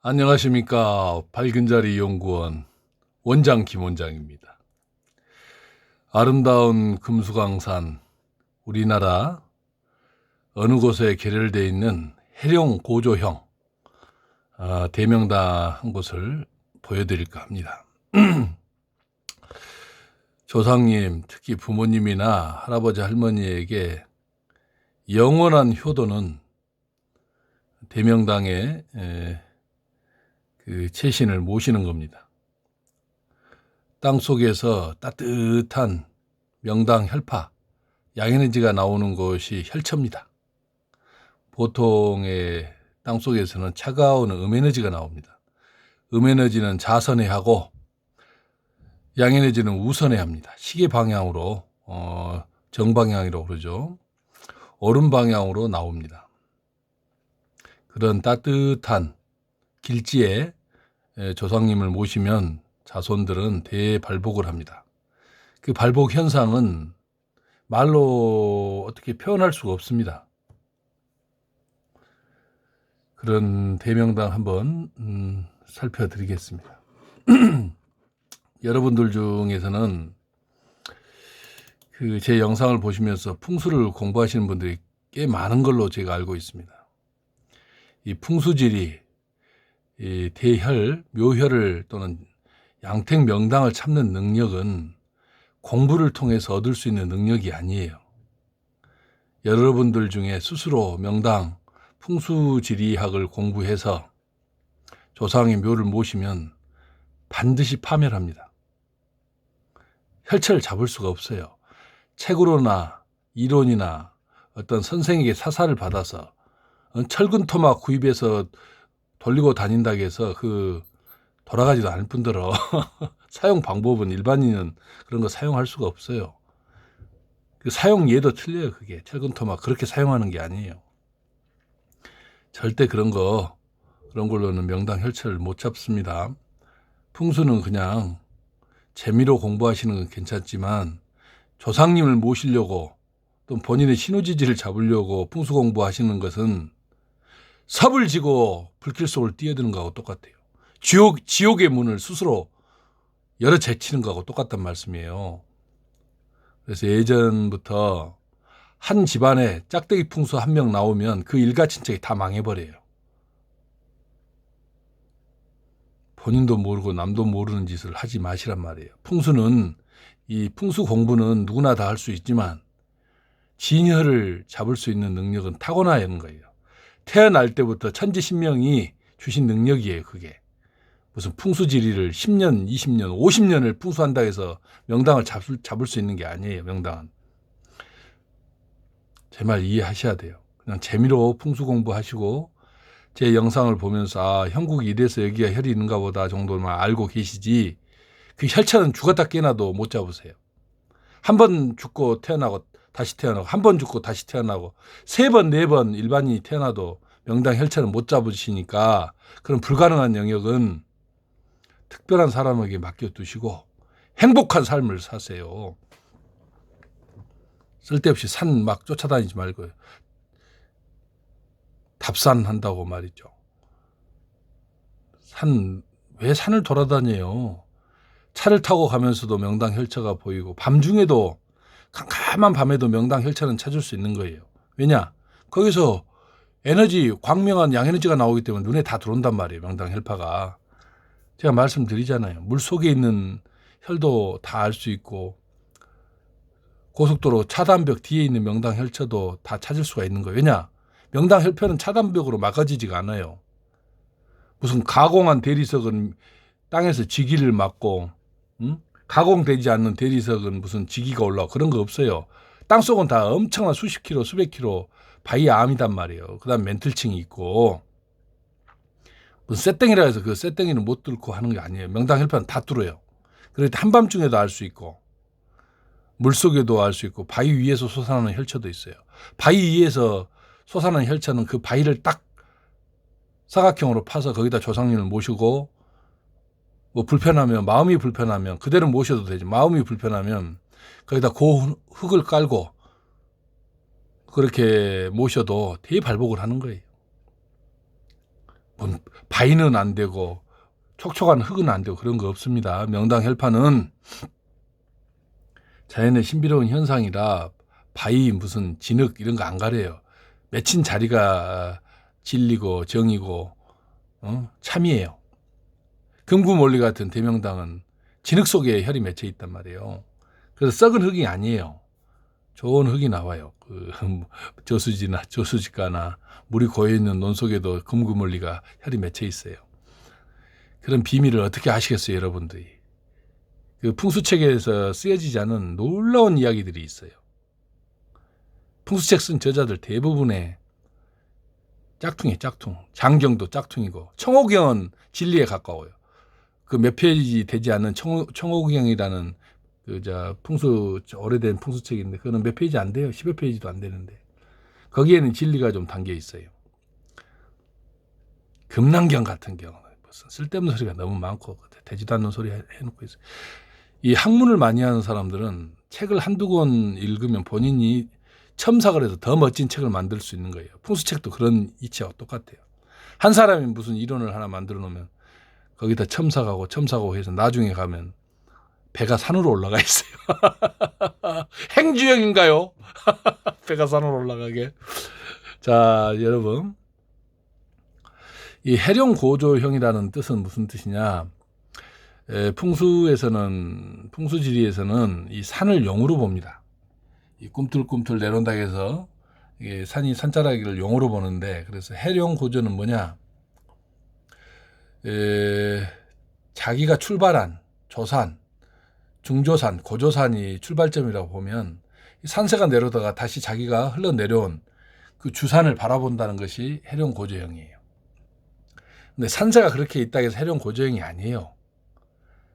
안녕하십니까. 밝은자리 연구원 원장 김원장입니다. 아름다운 금수강산, 우리나라 어느 곳에 결혈되어 있는 해룡 고조형 대명당 한 곳을 보여드릴까 합니다. 조상님, 특히 부모님이나 할아버지 할머니에게 영원한 효도는 대명당의 그 최신을 모시는 겁니다. 땅 속에서 따뜻한 명당 혈파, 양에너지가 나오는 곳이 혈처입니다. 보통의 땅 속에서는 차가운 음에너지가 나옵니다. 음에너지는 자선해하고 양에너지는 우선해합니다. 시계 방향으로 정방향이라고 그러죠. 오른 방향으로 나옵니다. 그런 따뜻한 길지에 조상님을 모시면 자손들은 대발복을 합니다. 그 발복 현상은 말로 어떻게 표현할 수가 없습니다. 그런 대명당 한번 살펴드리겠습니다. 여러분들 중에서는 그 제 영상을 보시면서 풍수를 공부하시는 분들이 꽤 많은 걸로 제가 알고 있습니다. 이 풍수지리, 이 대혈, 묘혈을 또는 양택 명당을 찾는 능력은 공부를 통해서 얻을 수 있는 능력이 아니에요. 여러분들 중에 스스로 명당, 풍수지리학을 공부해서 조상의 묘를 모시면 반드시 파멸합니다. 혈처를 잡을 수가 없어요. 책으로나 이론이나 어떤 선생에게 사사를 받아서 철근 토막 구입해서 돌리고 다닌다고 해서 돌아가지도 않을 뿐더러 사용 방법은 일반인은 그런 거 사용할 수가 없어요. 그 사용 예도 틀려요. 그게 철근 토막 그렇게 사용하는 게 아니에요. 절대 그런 걸로는 명당 혈처를 못 잡습니다. 풍수는 그냥 재미로 공부하시는 건 괜찮지만 조상님을 모시려고 또 본인의 신우지지를 잡으려고 풍수 공부하시는 것은 섭을 지고 불길 속을 뛰어드는 거하고 똑같아요. 지옥의 문을 스스로 열어 제치는 거하고 똑같단 말씀이에요. 그래서 예전부터 한 집안에 짝대기 풍수 한 명 나오면 그 일가친척이 다 망해버려요. 본인도 모르고 남도 모르는 짓을 하지 마시란 말이에요. 이 풍수 공부는 누구나 다 할 수 있지만 진혈을 잡을 수 있는 능력은 타고나야 하는 거예요. 태어날 때부터 천지신명이 주신 능력이에요. 그게 무슨 풍수지리를 10년, 20년, 50년을 풍수한다 해서 명당을 잡을 수 있는 게 아니에요. 명당은 제 말 이해하셔야 돼요. 그냥 재미로 풍수 공부하시고 제 영상을 보면서 형국이 이래서 여기가 혈이 있는가 보다 정도만 알고 계시지 그 혈차는 죽었다 깨나도 못 잡으세요. 한 번 죽고 태어나고 다시 태어나고 한 번 죽고 다시 태어나고 3번, 4번 일반인이 태어나도 명당 혈차는 못 잡으시니까 그런 불가능한 영역은 특별한 사람에게 맡겨두시고 행복한 삶을 사세요. 쓸데없이 산 막 쫓아다니지 말고요. 답산한다고 말이죠. 왜 산을 돌아다녀요? 차를 타고 가면서도 명당 혈처가 보이고 밤중에도 캄캄한 밤에도 명당 혈처는 찾을 수 있는 거예요. 왜냐? 거기서 에너지, 광명한 양에너지가 나오기 때문에 눈에 다 들어온단 말이에요. 명당 혈파가. 제가 말씀드리잖아요. 물속에 있는 혈도 다 알 수 있고 고속도로 차단벽 뒤에 있는 명당 혈처도 다 찾을 수가 있는 거예요. 왜냐? 명당 혈표는 차단벽으로 막아지지가 않아요. 무슨 가공한 대리석은 땅에서 지기를 막고 가공되지 않는 대리석은 무슨 지기가 올라오고 그런 거 없어요. 땅속은 다 엄청난 수십 킬로 수백 킬로 바위 암이단 말이에요. 그 다음 멘틀층이 있고 무슨 쇳덩이라 해서 그 쇳덩이는 못 뚫고 하는 게 아니에요. 명당 혈표는 다 뚫어요. 그래서 한밤중에도 알 수 있고 물속에도 알 수 있고 바위 위에서 솟아나는 혈처도 있어요. 바위 위에서 솟아나는 혈처는 그 바위를 딱 사각형으로 파서 거기다 조상님을 모시고 마음이 불편하면 그대로 모셔도 되지. 마음이 불편하면 거기다 흙을 깔고 그렇게 모셔도 대발복을 하는 거예요. 뭔 바위는 안 되고 촉촉한 흙은 안 되고 그런 거 없습니다. 명당 혈파는 자연의 신비로운 현상이라 바위 무슨 진흙 이런 거 안 가려요. 맺힌 자리가 진리고 정이고 참이에요. 금구몰리 같은 대명당은 진흙 속에 혈이 맺혀 있단 말이에요. 그래서 썩은 흙이 아니에요. 좋은 흙이 나와요. 그 저수지나 저수지가나 물이 고여있는 논 속에도 금구몰리가 혈이 맺혀 있어요. 그런 비밀을 어떻게 아시겠어요, 여러분들이? 그 풍수책에서 쓰여지지 않은 놀라운 이야기들이 있어요. 풍수책 쓴 저자들 대부분의 짝퉁이 짝퉁, 장경도 짝퉁이고 청호경은 진리에 가까워요. 그 몇 페이지 되지 않는 청호경이라는 풍수 오래된 풍수책인데 그거는 몇 페이지 안 돼요. 10여 페이지도 안 되는데 거기에는 진리가 좀 담겨 있어요. 금난경 같은 경우는 무슨 쓸데없는 소리가 너무 많고 되지도 않는 소리 해놓고 있어요. 이 학문을 많이 하는 사람들은 책을 한두 권 읽으면 본인이 첨삭을 해서 더 멋진 책을 만들 수 있는 거예요. 풍수책도 그런 이치와 똑같아요. 한 사람이 무슨 이론을 하나 만들어 놓으면 거기다 첨삭하고 해서 나중에 가면 배가 산으로 올라가 있어요. 행주형인가요? 배가 산으로 올라가게. 자, 여러분. 이 해룡고조형이라는 뜻은 무슨 뜻이냐? 풍수지리에서는 이 산을 용으로 봅니다. 이 꿈틀꿈틀 내려온다고 해서 산자락을 용으로 보는데, 그래서 해룡고조는 뭐냐? 자기가 출발한 조산, 중조산, 고조산이 출발점이라고 보면 산세가 내려오다가 다시 자기가 흘러내려온 그 주산을 바라본다는 것이 해룡고조형이에요. 근데 산세가 그렇게 있다고 해서 해룡고조형이 아니에요.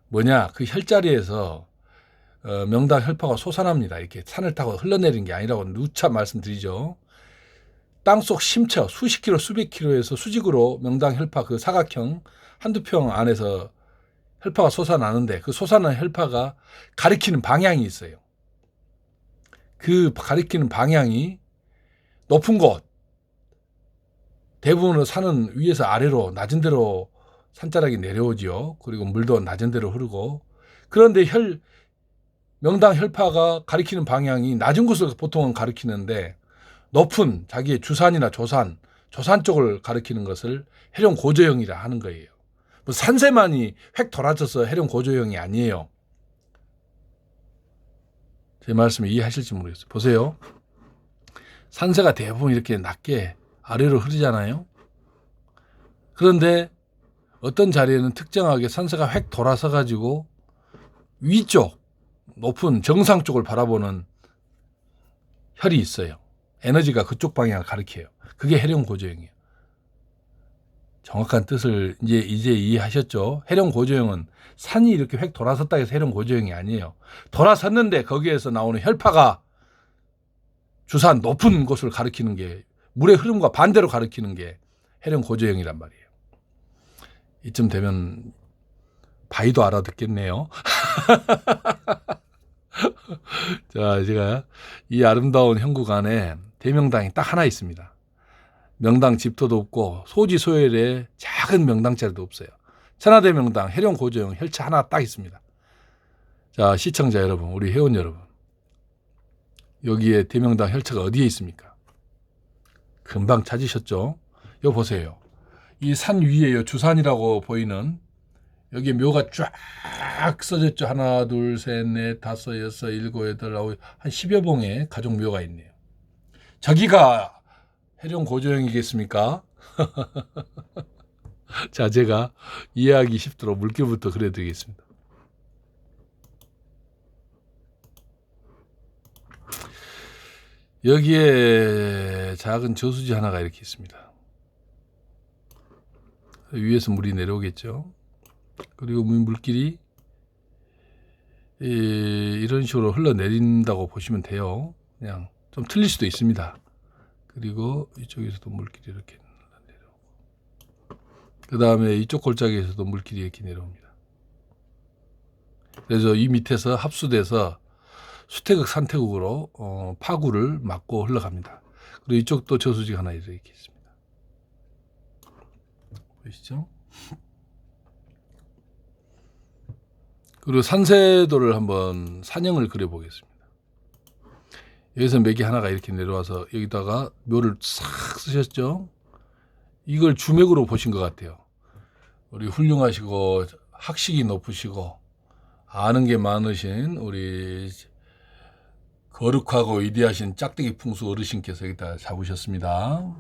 뭐냐? 그 혈자리에서 명당 혈파가 솟아납니다. 이렇게 산을 타고 흘러내리는 게 아니라고 누차 말씀드리죠. 땅속 심처 수십 킬로 수백 킬로에서 수직으로 명당 혈파 그 사각형 한두 평 안에서 혈파가 솟아나는데 그 솟아나는 혈파가 가리키는 방향이 있어요. 그 가리키는 방향이 높은 곳, 대부분의 산은 위에서 아래로 낮은 데로 산자락이 내려오지요. 그리고 물도 낮은 데로 흐르고. 그런데 명당 혈파가 가리키는 방향이 낮은 곳을 보통은 가리키는데 높은 자기의 주산이나 조산 쪽을 가리키는 것을 해룡고조형이라 하는 거예요. 뭐 산세만이 획 돌아져서 해룡고조형이 아니에요. 제 말씀 이해하실지 모르겠어요. 보세요. 산세가 대부분 이렇게 낮게 아래로 흐르잖아요. 그런데 어떤 자리에는 특정하게 산세가 획 돌아서 가지고 위쪽 높은 정상 쪽을 바라보는 혈이 있어요. 에너지가 그쪽 방향을 가리켜요. 그게 해룡고조형이에요. 정확한 뜻을 이제 이해하셨죠? 해룡고조형은 산이 이렇게 획 돌아섰다 해서 해룡고조형이 아니에요. 돌아섰는데 거기에서 나오는 혈파가 주산 높은 곳을 가리키는 게 물의 흐름과 반대로 가리키는 게 해룡고조형이란 말이에요. 이쯤 되면 바위도 알아듣겠네요. 자, 제가 이 아름다운 형국 안에 대명당이 딱 하나 있습니다. 명당 집터도 없고 소지소열의 작은 명당자리도 없어요. 천하대명당 해룡고조형 혈차 하나 딱 있습니다. 자, 시청자 여러분, 우리 회원 여러분, 여기에 대명당 혈차가 어디에 있습니까? 금방 찾으셨죠? 여기 보세요. 이 산 위에 주산이라고 보이는 여기 묘가 쫙 써졌죠. 하나, 둘, 셋, 넷, 다섯, 여섯, 일곱, 여덟, 아홉, 한 10여 봉의 가족 묘가 있네요. 저기가 해룡고조형이겠습니까? 자, 제가 이해하기 쉽도록 물결부터 그려드리겠습니다. 여기에 작은 저수지 하나가 이렇게 있습니다. 위에서 물이 내려오겠죠. 그리고 물길이 이런 식으로 흘러내린다고 보시면 돼요. 그냥 좀 틀릴 수도 있습니다. 그리고 이쪽에서도 물길이 이렇게 내려오고, 그 다음에 이쪽 골짜기에서도 물길이 이렇게 내려옵니다. 그래서 이 밑에서 합수돼서 수태극 산태국으로 파구를 막고 흘러갑니다. 그리고 이쪽도 저수지가 하나 이렇게 있습니다. 보이시죠? 그리고 산세도를 한번 산형을 그려보겠습니다. 여기서 맥이 하나가 이렇게 내려와서 여기다가 묘를 싹 쓰셨죠? 이걸 주맥으로 보신 것 같아요. 우리 훌륭하시고 학식이 높으시고 아는 게 많으신 우리 거룩하고 위대하신 짝대기 풍수 어르신께서 여기다 잡으셨습니다.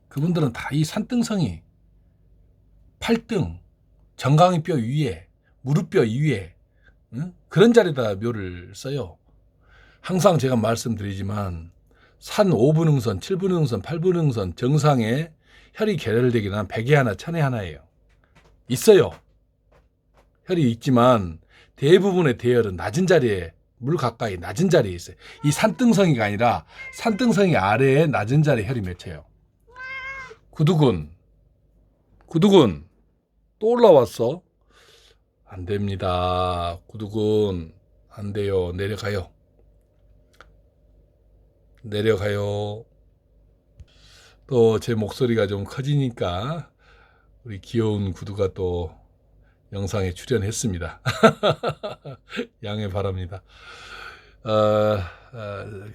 그분들은 다 이 산등성이 팔등, 정강이 뼈 위에, 무릎뼈 위에 그런 자리에다 묘를 써요. 항상 제가 말씀드리지만 산 5분흥선, 7분흥선, 8분흥선 정상에 혈이 계열되기는 한 100에 하나, 1000에 하나예요. 있어요. 혈이 있지만 대부분의 대혈은 낮은 자리에, 물 가까이 낮은 자리에 있어요. 이 산등성이가 아니라 산등성이 아래에 낮은 자리에 혈이 맺혀요. 구두군 또 올라왔어. 안 됩니다. 구두군 안 돼요. 내려가요. 또 제 목소리가 좀 커지니까 우리 귀여운 구두가 또 영상에 출연했습니다. 양해 바랍니다.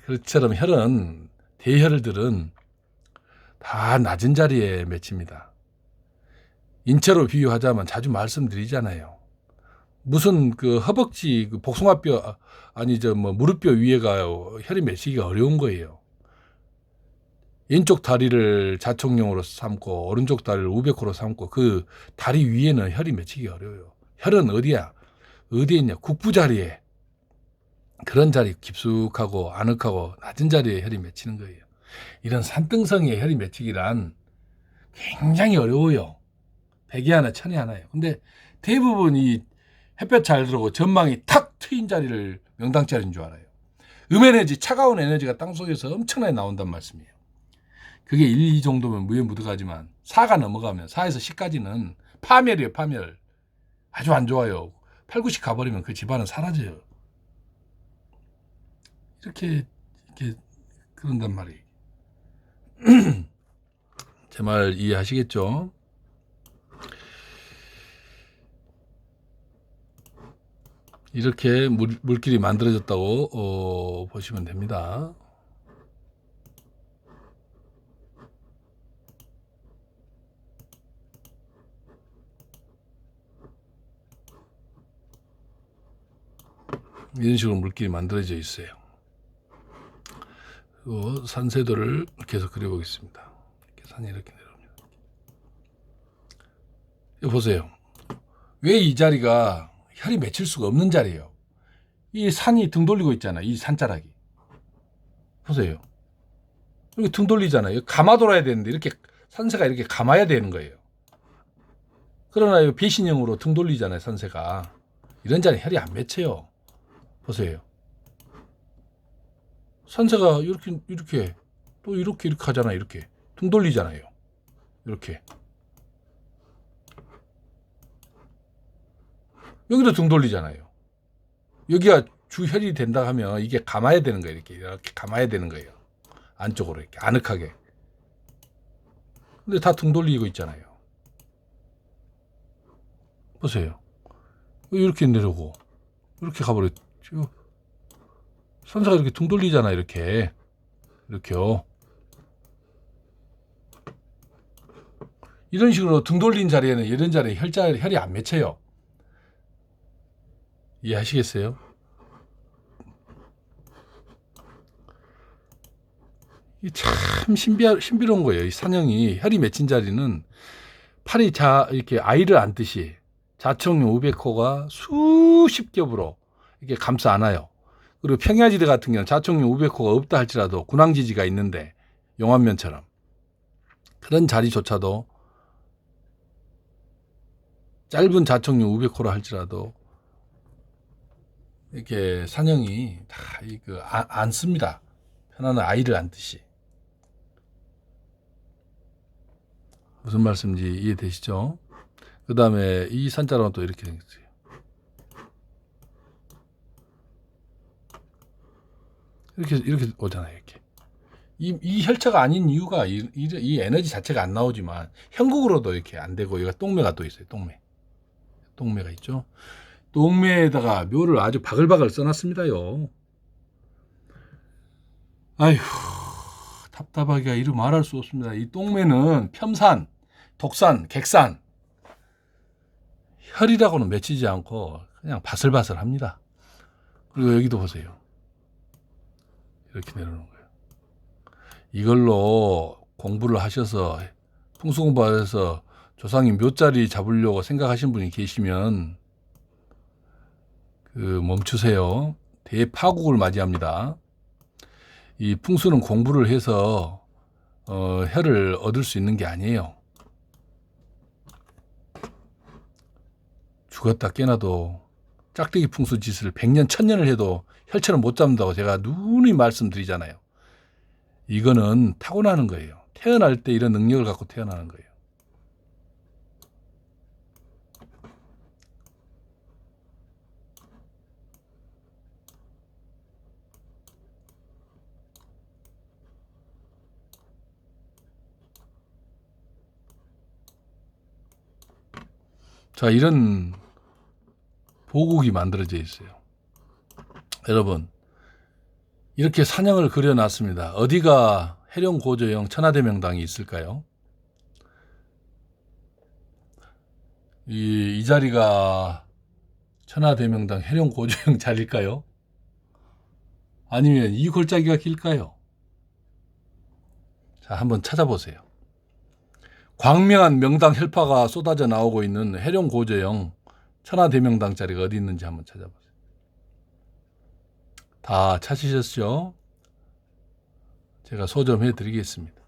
그처럼 혈은 대혈들은 다 낮은 자리에 맺힙니다. 인체로 비유하자면 자주 말씀드리잖아요. 무슨 그 허벅지, 그 복숭아뼈, 무릎뼈 위에가 혈이 맺히기가 어려운 거예요. 왼쪽 다리를 자총령으로 삼고 오른쪽 다리를 우백호로 삼고 그 다리 위에는 혈이 맺히기 어려워요. 혈은 어디에 있냐? 국부 자리에. 그런 자리, 깊숙하고 아늑하고 낮은 자리에 혈이 맺히는 거예요. 이런 산등성이에 혈이 맺히기란 굉장히 어려워요. 100에 하나, 1000에 하나예요. 근데 대부분 이 햇볕 잘 들어오고 전망이 탁 트인 자리를 명당자리인 줄 알아요. 음에너지, 차가운 에너지가 땅속에서 엄청나게 나온단 말씀이에요. 그게 1, 2 정도면 무해무득하지만 4가 넘어가면 4에서 10까지는 파멸이에요. 파멸. 아주 안 좋아요. 8, 90 가버리면 그 집안은 사라져요. 이렇게 그런단 말이에요. 제 말 이해하시겠죠? 이렇게 물길이 만들어졌다고 보시면 됩니다. 이런 식으로 물길이 만들어져 있어요. 그리고 산세도를 계속 그려보겠습니다. 이렇게 산이 이렇게 내려옵니다. 여기 보세요. 왜 이 자리가 혈이 맺힐 수가 없는 자리예요. 이 산이 등 돌리고 있잖아요. 이 산자락이. 보세요. 이렇게 등 돌리잖아요. 감아 돌아야 되는데 이렇게 산세가 이렇게 감아야 되는 거예요. 그러나 이 배신형으로 등 돌리잖아요. 산세가. 이런 자리 혈이 안 맺혀요. 보세요. 산세가 이렇게 또 이렇게 하잖아요. 이렇게 등 돌리잖아요. 이렇게 여기도 등 돌리잖아요. 여기가 주혈이 된다 하면 이게 감아야 되는 거예요. 이렇게 감아야 되는 거예요. 안쪽으로 이렇게 아늑하게. 근데 다 등 돌리고 있잖아요. 보세요. 이렇게 내려오고 이렇게 가버렸죠. 산사가 이렇게 등 돌리잖아요. 이렇게요. 이런 식으로 등 돌린 자리에는 이런 자리에 혈이 안 맺혀요. 이해하시겠어요? 이 참 신비로운 거예요. 이 산형이 혈이 맺힌 자리는 팔이 이렇게 아이를 안듯이 자청용 우백호가 수십 겹으로 이렇게 감싸 안아요. 그리고 평야지대 같은 경우는 자청용 우백호가 없다 할지라도 군왕지지가 있는데 용암면처럼 그런 자리조차도 짧은 자청용 우백호라 할지라도 이렇게 산형이 다 안습니다. 편안한 아이를 안듯이. 무슨 말씀인지 이해되시죠? 그 다음에 이 산자락은 또 이렇게 생겼어요. 이렇게 오잖아요. 이 혈차가 아닌 이유가 이 에너지 자체가 안 나오지만 형국으로도 이렇게 안 되고 여기가 똥매가 또 있어요. 똥매가 있죠. 똥매에다가 묘를 아주 바글바글 써놨습니다요. 아휴, 답답하기가 이루 말할 수 없습니다. 이 똥매는 편산, 독산, 객산, 혈이라고는 맺히지 않고 그냥 바슬바슬합니다. 그리고 여기도 보세요. 이렇게 내려오는 거예요. 이걸로 공부를 하셔서 풍수 공부하셔서 조상님 묘자리 잡으려고 생각하신 분이 계시면 멈추세요. 대파국을 맞이합니다. 이 풍수는 공부를 해서 혈을 얻을 수 있는 게 아니에요. 죽었다 깨나도 짝대기 풍수 짓을 100년 1000년을 해도 혈처럼 못 잡는다고 제가 누누이 말씀드리잖아요. 이거는 타고나는 거예요. 태어날 때 이런 능력을 갖고 태어나는 거예요. 자, 이런 보국이 만들어져 있어요. 여러분, 이렇게 산형을 그려놨습니다. 어디가 해룡고조형 천하대명당이 있을까요? 이 자리가 천하대명당 해룡고조형 자리일까요? 아니면 이 골짜기가 길까요? 자, 한번 찾아보세요. 광명한 명당 혈파가 쏟아져 나오고 있는 해룡고조형 천하대명당 자리가 어디 있는지 한번 찾아보세요. 다 찾으셨죠? 제가 소점해 드리겠습니다.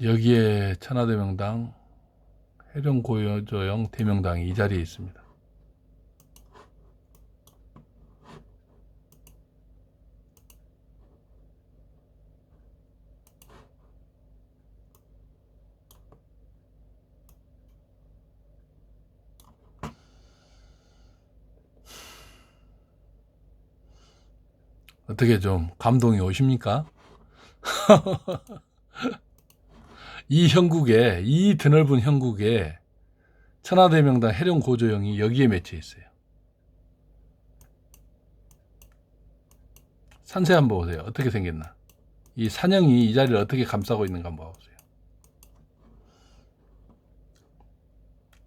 여기에 천하대명당 해룡고조형 대명당이 이 자리에 있습니다. 어떻게 좀 감동이 오십니까? 이 형국에, 이 드넓은 형국에 천하대명당 해룡고조형이 여기에 맺혀 있어요. 산세 한번 보세요. 어떻게 생겼나? 이 산형이 이 자리를 어떻게 감싸고 있는가 한번 보세요.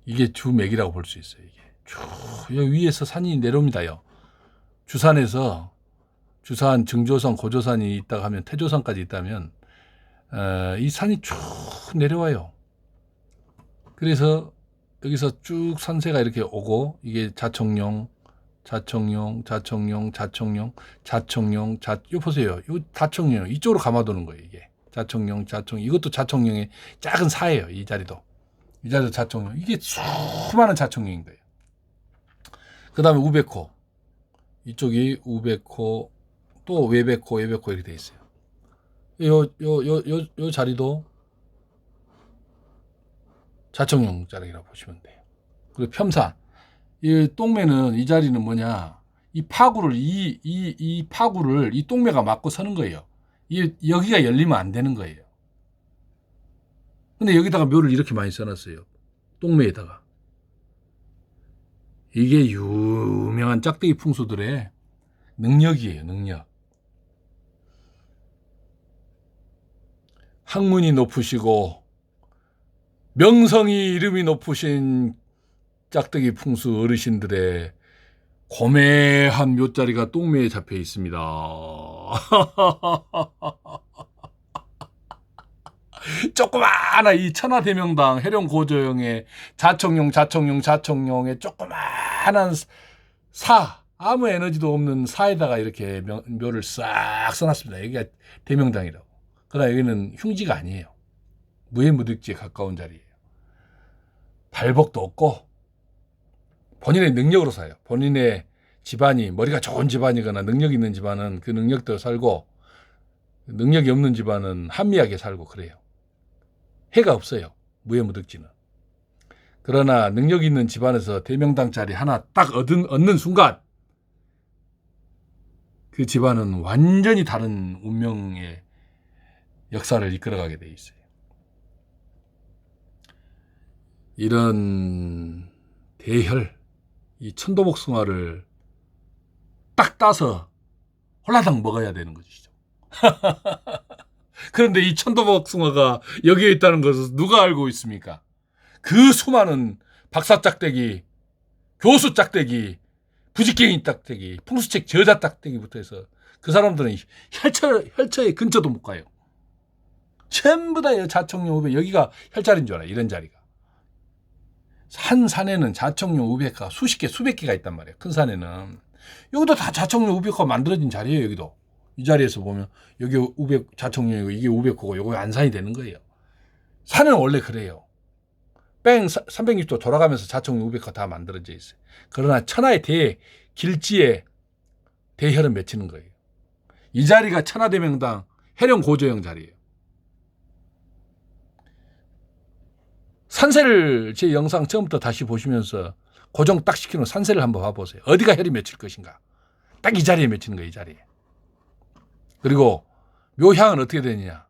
이게 주맥이라고 볼 수 있어요. 이게 쭉 여기 위에서 산이 내려옵니다요. 주산에서 주산, 증조산, 고조산이 있다가 하면 태조산까지 있다면 이 산이 쭉 내려와요. 그래서 여기서 쭉 산세가 이렇게 오고 이게 자청룡, 요 보세요. 요 자청룡 이쪽으로 감아도는 거예요. 이게 자청룡, 이것도 자청룡의 작은 사예요. 이 자리도 자청룡. 이게 수많은 자청룡인 거예요. 그 다음에 우백호, 이쪽이 우백호, 또 외백호 이렇게 돼 있어요. 요 자리도 자청용 자리라고 보시면 돼요. 그리고 편산, 이 똥매는 이 자리는 뭐냐? 이 파구를 이 파구를 이 똥매가 막고 서는 거예요. 여기가 열리면 안 되는 거예요. 근데 여기다가 묘를 이렇게 많이 써놨어요. 똥매에다가. 이게 유명한 짝대기 풍수들의 능력이에요. 능력. 학문이 높으시고 명성이 이름이 높으신 짝대기 풍수 어르신들의 고매한 묘자리가 똥매에 잡혀 있습니다. 조그마한 이 천하대명당 해룡고조형의 자청룡의 조그마한 아무 에너지도 없는 사에다가 이렇게 묘를 싹 써놨습니다. 여기가 대명당이라고. 그러나 여기는 흉지가 아니에요. 무해무득지에 가까운 자리예요. 발복도 없고 본인의 능력으로 사요. 본인의 집안이 머리가 좋은 집안이거나 능력 있는 집안은 그 능력대로 살고 능력이 없는 집안은 한미하게 살고 그래요. 해가 없어요. 무해무득지는. 그러나 능력 있는 집안에서 대명당 자리 하나 딱 얻는 순간 그 집안은 완전히 다른 운명의 역사를 이끌어가게 돼 있어요. 이런 대혈, 이 천도복숭아를 딱 따서 홀라당 먹어야 되는 것이죠. 그런데 이 천도복숭아가 여기에 있다는 것을 누가 알고 있습니까? 그 수많은 박사 짝대기, 교수 짝대기, 부직갱이 짝대기, 풍수책 저자 짝대기부터 해서 그 사람들은 혈처의 근처도 못 가요. 전부 다 자청용 우백, 여기가 혈자리인 줄 알아요. 이런 자리가. 한 산에는 자청용 우백화가 수십 개, 수백 개가 있단 말이에요. 큰 산에는. 여기도 다 자청용 우백화가 만들어진 자리예요. 여기도. 이 자리에서 보면 여기 우백 자청용이고 이게 우백호고 요거 안산이 되는 거예요. 산은 원래 그래요. 뺑 360도 돌아가면서 자청용 우백화 다 만들어져 있어요. 그러나 천하의 길지에 대혈은 맺히는 거예요. 이 자리가 천하대명당 해령 고조영 자리예요. 산세를 제 영상 처음부터 다시 보시면서 고정 딱 시키는 산세를 한번 봐보세요. 어디가 혈이 맺힐 것인가. 딱 이 자리에 맺히는 거예요. 이 자리에. 그리고 묘향은 어떻게 되느냐.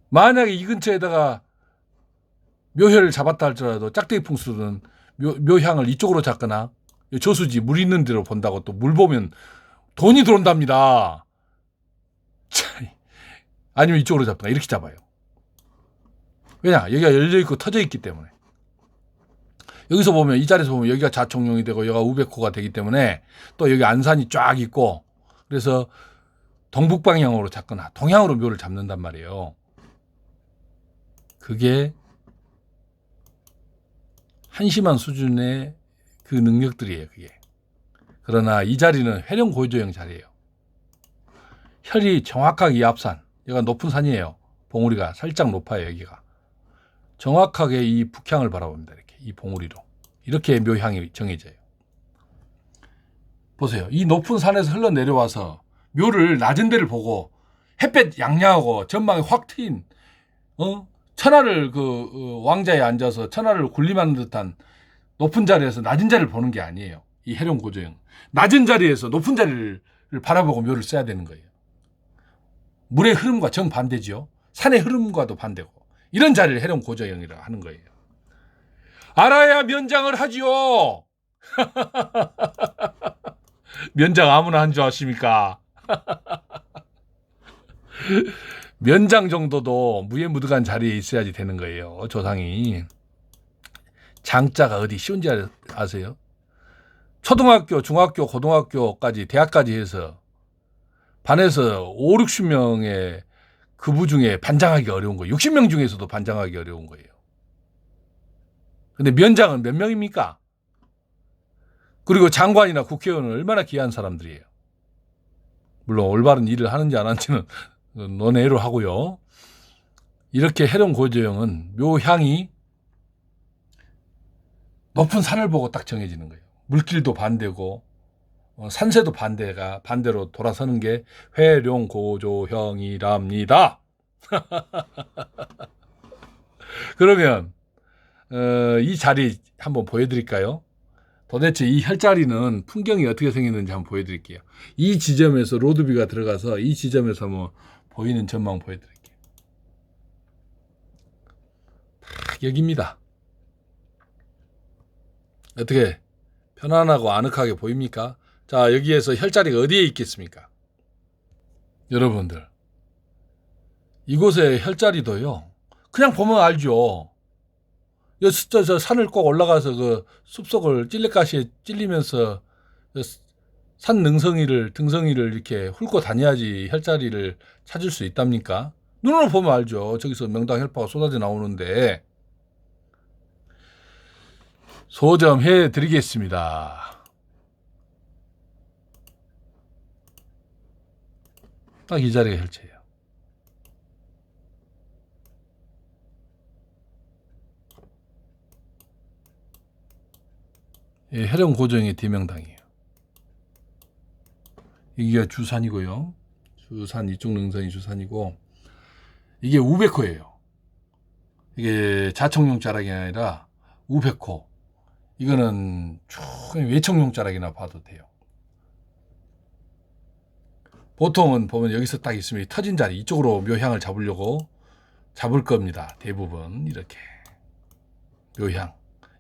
만약에 이 근처에다가 묘혈을 잡았다 할지라도 짝대기 풍수는 묘향을 이쪽으로 잡거나 저수지 물 있는 데로 본다고 또 물 보면 돈이 들어온답니다. 아니면 이쪽으로 잡거나 이렇게 잡아요. 왜냐? 여기가 열려있고 터져있기 때문에. 여기서 보면 이 자리에서 보면 여기가 자청용이 되고 여기가 우백호가 되기 때문에 또 여기 안산이 쫙 있고 그래서 동북방향으로 잡거나 동향으로 묘를 잡는단 말이에요. 그게 한심한 수준의 그 능력들이에요. 그게. 그러나 이 자리는 해령 고조형 자리예요. 혈이 정확하게 이 앞산, 여기가 높은 산이에요. 봉우리가 살짝 높아요. 여기가. 정확하게 이 북향을 바라봅니다. 이렇게 이 봉우리로. 이렇게 묘향이 정해져요. 보세요. 이 높은 산에서 흘러내려와서 묘를 낮은 데를 보고 햇볕 양양하고 전망이 확 트인 천하를 왕자에 앉아서 천하를 군림하는 듯한 높은 자리에서 낮은 자리를 보는 게 아니에요. 이 해령 고조형. 낮은 자리에서 높은 자리를 바라보고 묘를 써야 되는 거예요. 물의 흐름과 정반대죠. 산의 흐름과도 반대고. 이런 자리를 해령 고조형이라고 하는 거예요. 알아야 면장을 하지요. 면장 아무나 한 줄 아십니까? 면장 정도도 무예무득한 자리에 있어야지 되는 거예요. 조상이. 장자가 어디 쉬운지 아세요? 초등학교, 중학교, 고등학교까지 대학까지 해서 반에서 5, 60명의 그부 중에 반장하기 어려운 거예요. 60명 중에서도 반장하기 어려운 거예요. 근데 면장은 몇 명입니까? 그리고 장관이나 국회의원은 얼마나 귀한 사람들이에요. 물론 올바른 일을 하는지 안 하는지는 논외로 하고요. 이렇게 해령 고조형은 묘향이 높은 산을 보고 딱 정해지는 거예요. 물길도 반대고 산세도 반대로 돌아서는 게 해령 고조형이랍니다. 그러면 이 자리 한번 보여드릴까요? 도대체 이 혈자리는 풍경이 어떻게 생겼는지 한번 보여드릴게요. 이 지점에서 로드뷰가 들어가서 이 지점에서 뭐 보이는 전망 보여드릴게요. 딱 여기입니다. 어떻게 편안하고 아늑하게 보입니까? 자, 여기에서 혈자리가 어디에 있겠습니까? 여러분들, 이곳에 혈자리도요, 그냥 보면 알죠. 저 산을 꼭 올라가서 그 숲속을 찔레가시에 찔리면서 산 등성이를 이렇게 훑고 다녀야지 혈자리를 찾을 수 있답니까? 눈으로 보면 알죠. 저기서 명당 혈파가 쏟아져 나오는데. 소점해 드리겠습니다. 딱 이 자리가 혈체예요. 예, 해령 고조형의 대명당이에요. 이게 주산이고요. 주산, 이쪽 능선이 주산이고, 이게 우백호예요. 이게 자청용 자락이 아니라 우백호. 이거는 외청용 자락이나 봐도 돼요. 보통은 보면 여기서 딱 있으면 터진 자리 이쪽으로 묘향을 잡으려고 잡을 겁니다. 대부분 이렇게 묘향.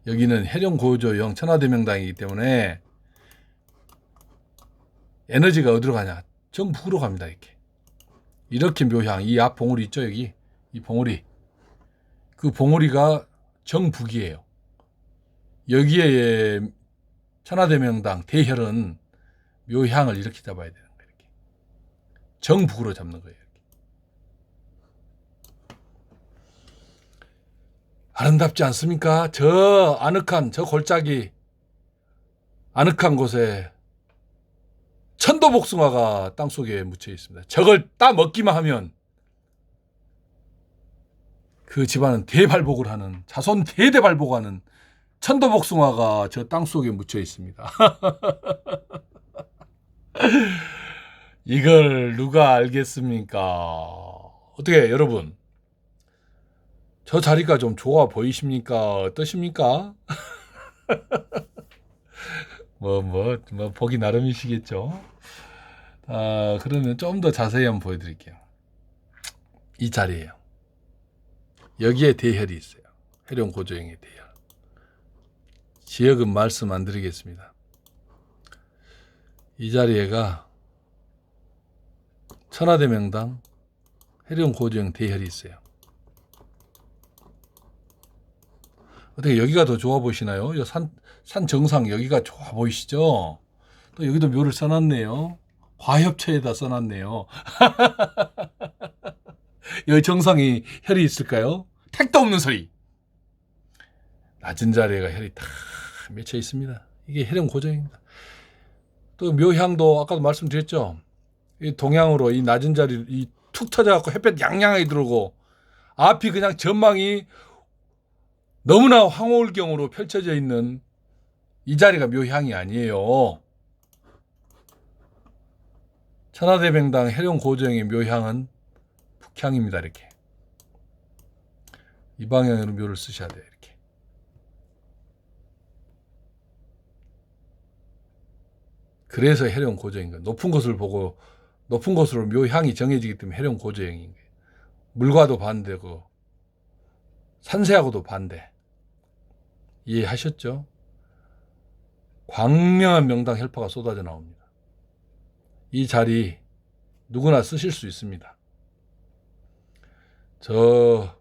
여기는 해룡고조형 천하대명당이기 때문에 에너지가 어디로 가냐? 정북으로 갑니다. 이렇게 묘향. 이 앞 봉우리 있죠? 여기 이 봉우리. 그 봉우리가 정북이에요. 여기에 천하대명당 대혈은 묘향을 이렇게 잡아야 되는 거예요. 이렇게. 정북으로 잡는 거예요. 이렇게. 아름답지 않습니까? 저 아늑한 저 골짜기 아늑한 곳에 천도복숭아가 땅속에 묻혀 있습니다. 저걸 따 먹기만 하면 그 집안은 대발복을 하는 자손 대대발복하는 천도복숭아가 저 땅속에 묻혀 있습니다. 이걸 누가 알겠습니까? 어떻게 여러분 저 자리가 좀 좋아 보이십니까? 어떠십니까? 뭐 보기 나름이시겠죠. 그러면 좀 더 자세히 한번 보여드릴게요. 이 자리예요. 여기에 대혈이 있어요. 해룡고조형의 대혈. 지역은 말씀 안 드리겠습니다. 이 자리에가 천하대명당 해룡고조형 대혈이 있어요. 어떻게 여기가 더 좋아 보이시나요? 산 정상 여기가 좋아 보이시죠? 또 여기도 묘를 써놨네요. 화협처에다 써놨네요. 여기 정상이 혈이 있을까요? 택도 없는 소리. 낮은 자리에가 혈이 다 맺혀 있습니다. 이게 해룡고조형입니다. 또 묘향도 아까도 말씀드렸죠. 이 동향으로 이 낮은 자리 툭 터져갖고 햇볕 양양하게 들어오고 앞이 그냥 전망이 너무나 황홀경으로 펼쳐져 있는 이 자리가 묘향이 아니에요. 천하대명당 해룡고조형의 묘향은 북향입니다. 이렇게 이 방향으로 묘를 쓰셔야 돼요. 이렇게 그래서 해룡고조형인 거예요. 높은 곳을 보고 높은 곳으로 묘향이 정해지기 때문에 해룡고조형인 거예요. 물과도 반대고 산세하고도 반대. 이해하셨죠? 광명한 명당 혈파가 쏟아져 나옵니다. 이 자리 누구나 쓰실 수 있습니다. 저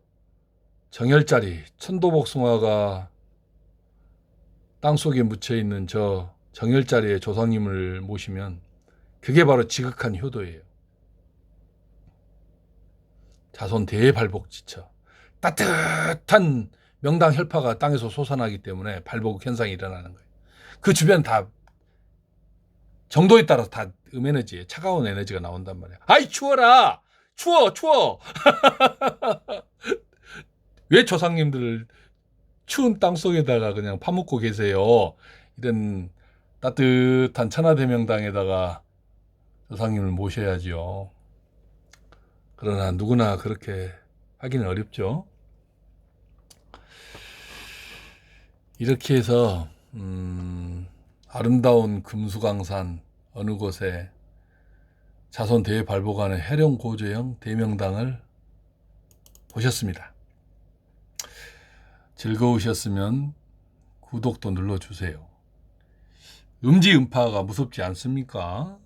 정열자리 천도복숭아가 땅속에 묻혀있는 저 정열자리의 조상님을 모시면 그게 바로 지극한 효도예요. 자손 대발복지처. 따뜻한 명당 혈파가 땅에서 솟아나기 때문에 발복 현상이 일어나는 거예요. 그 주변 다 정도에 따라서 다 음에너지, 차가운 에너지가 나온단 말이야. 아이 추워라! 추워! 왜 조상님들을 추운 땅 속에다가 그냥 파묻고 계세요? 이런 따뜻한 천하대명당에다가 조상님을 모셔야죠. 그러나 누구나 그렇게 하기는 어렵죠. 이렇게 해서 아름다운 금수강산 어느 곳에 자손 대발복하는 해룡고조형 대명당을 보셨습니다. 즐거우셨으면 구독도 눌러주세요. 음지음파가 무섭지 않습니까?